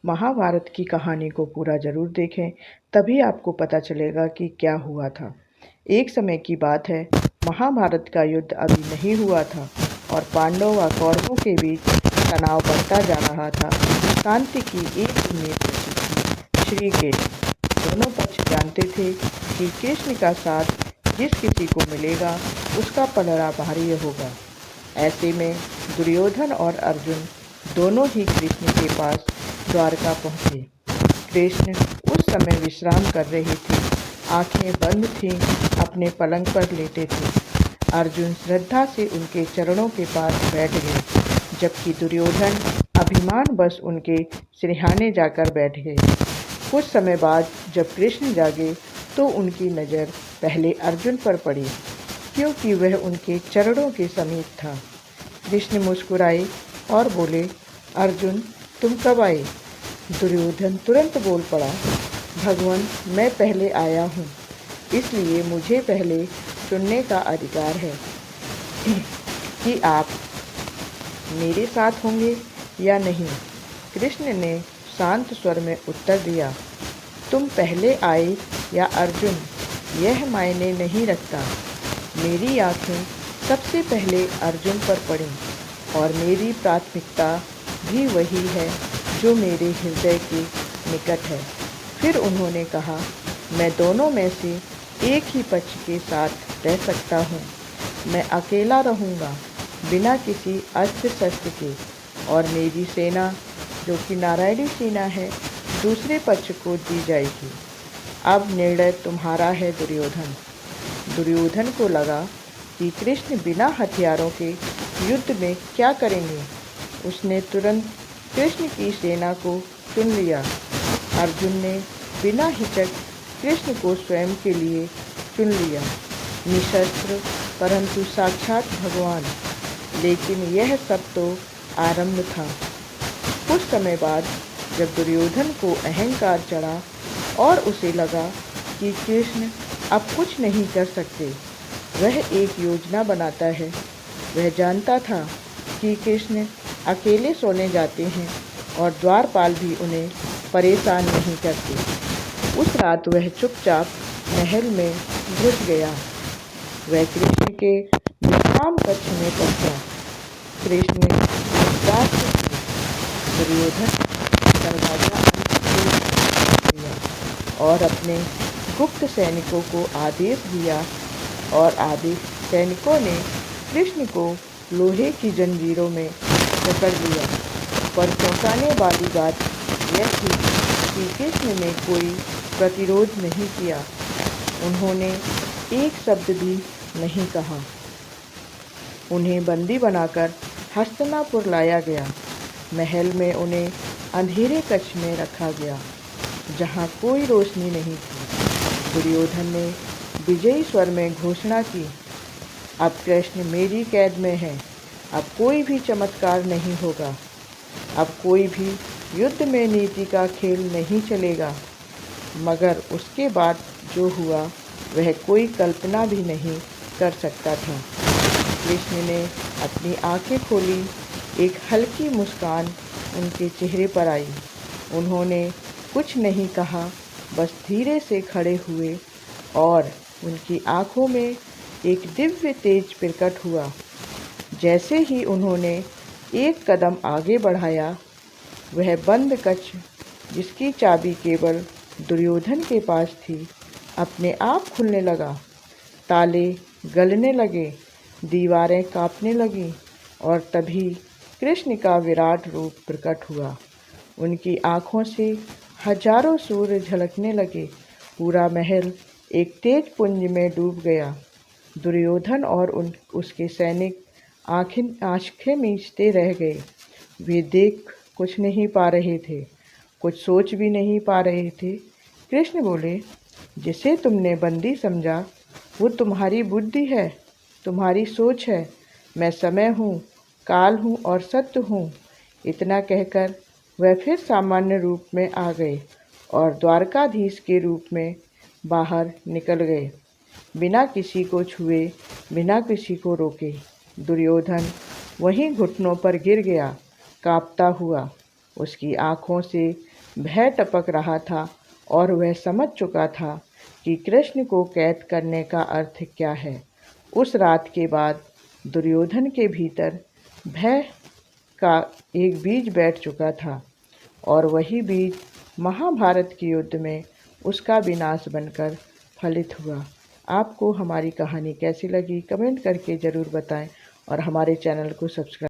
महाभारत की कहानी को पूरा ज़रूर देखें, तभी आपको पता चलेगा कि क्या हुआ था। एक समय की बात है, महाभारत का युद्ध अभी नहीं हुआ था और पांडव व कौरवों के बीच तनाव बढ़ता जा रहा था। शांति की एक उम्मीद बची थी, श्री कृष्ण। दोनों पक्ष जानते थे कि कृष्ण का साथ जिस किसी को मिलेगा उसका पलड़ा भारी होगा। ऐसे में दुर्योधन और अर्जुन दोनों ही कृष्ण के पास द्वारका पहुँचे। कृष्ण उस समय विश्राम कर रहे थे, आंखें बंद थीं, अपने पलंग पर लेटे थे। अर्जुन श्रद्धा से उनके चरणों के पास बैठ गए, जबकि दुर्योधन अभिमान बस उनके सिरहाने जाकर बैठ गए। कुछ समय बाद जब कृष्ण जागे तो उनकी नज़र पहले अर्जुन पर पड़ी, क्योंकि वह उनके चरणों के समीप था। कृष्ण मुस्कुराए और बोले, अर्जुन, तुम कब आए? दुर्योधन तुरंत बोल पड़ा, भगवान, मैं पहले आया हूँ, इसलिए मुझे पहले सुनने का अधिकार है कि आप मेरे साथ होंगे या नहीं। कृष्ण ने शांत स्वर में उत्तर दिया, तुम पहले आए या अर्जुन, यह मायने नहीं रखता। मेरी आंखें सबसे पहले अर्जुन पर पड़ीं और मेरी प्राथमिकता भी वही है जो मेरे हृदय के निकट है। फिर उन्होंने कहा, मैं दोनों में से एक ही पक्ष के साथ रह सकता हूँ। मैं अकेला रहूँगा, बिना किसी अस्त्र शस्त्र के, और मेरी सेना, जो कि नारायणी सेना है, दूसरे पक्ष को दी जाएगी। अब निर्णय तुम्हारा है दुर्योधन। दुर्योधन को लगा कि कृष्ण बिना हथियारों के युद्ध में क्या करेंगे। उसने तुरंत कृष्ण की सेना को चुन लिया। अर्जुन ने बिना हिचक कृष्ण को स्वयं के लिए चुन लिया, निशस्त्र परंतु साक्षात भगवान। लेकिन यह सब तो आरंभ था। कुछ समय बाद जब दुर्योधन को अहंकार चढ़ा और उसे लगा कि कृष्ण अब कुछ नहीं कर सकते, वह एक योजना बनाता है। वह जानता था कि कृष्ण अकेले सोने जाते हैं और द्वारपाल भी उन्हें परेशान नहीं करते। उस रात वह चुपचाप महल में घुस गया। वह कृष्ण के विश्राम कक्ष में पहुंचा। कृष्ण मुस्कुरा के दुर्योधन दरवाजा खोल दिया और अपने गुप्त सैनिकों को आदेश दिया, और आदेश सैनिकों ने कृष्ण को लोहे की जंजीरों में पकड़ लिया। पर चौंकाने वाली बात यह थी कि कृष्ण ने कोई प्रतिरोध नहीं किया। उन्होंने एक शब्द भी नहीं कहा। उन्हें बंदी बनाकर हस्तिनापुर लाया गया। महल में उन्हें अंधेरे कक्ष में रखा गया, जहाँ कोई रोशनी नहीं थी। दुर्योधन ने विजयी स्वर में घोषणा की, अब कृष्ण मेरी कैद में है। अब कोई भी चमत्कार नहीं होगा। अब कोई भी युद्ध में नीति का खेल नहीं चलेगा। मगर उसके बाद जो हुआ वह कोई कल्पना भी नहीं कर सकता था। कृष्ण ने अपनी आंखें खोली, एक हल्की मुस्कान उनके चेहरे पर आई। उन्होंने कुछ नहीं कहा, बस धीरे से खड़े हुए और उनकी आंखों में एक दिव्य तेज प्रकट हुआ। जैसे ही उन्होंने एक कदम आगे बढ़ाया, वह बंद कक्ष, जिसकी चाबी केवल दुर्योधन के पास थी, अपने आप खुलने लगा। ताले गलने लगे, दीवारें कांपने लगीं और तभी कृष्ण का विराट रूप प्रकट हुआ। उनकी आँखों से हजारों सूर्य झलकने लगे। पूरा महल एक तेज पुंज में डूब गया। दुर्योधन और उसके सैनिक आंखें मीचते रह गए। वे देख कुछ नहीं पा रहे थे, कुछ सोच भी नहीं पा रहे थे। कृष्ण बोले, जिसे तुमने बंदी समझा वो तुम्हारी बुद्धि है, तुम्हारी सोच है। मैं समय हूँ, काल हूँ और सत्य हूँ। इतना कहकर वह फिर सामान्य रूप में आ गए और द्वारकाधीश के रूप में बाहर निकल गए, बिना किसी को छुए, बिना किसी को रोके। दुर्योधन वहीं घुटनों पर गिर गया, कांपता हुआ। उसकी आँखों से भय टपक रहा था और वह समझ चुका था कि कृष्ण को कैद करने का अर्थ क्या है। उस रात के बाद दुर्योधन के भीतर भय का एक बीज बैठ चुका था और वही बीज महाभारत के युद्ध में उसका विनाश बनकर फलित हुआ। आपको हमारी कहानी कैसी लगी कमेंट करके ज़रूर बताएं और हमारे चैनल को सब्सक्राइब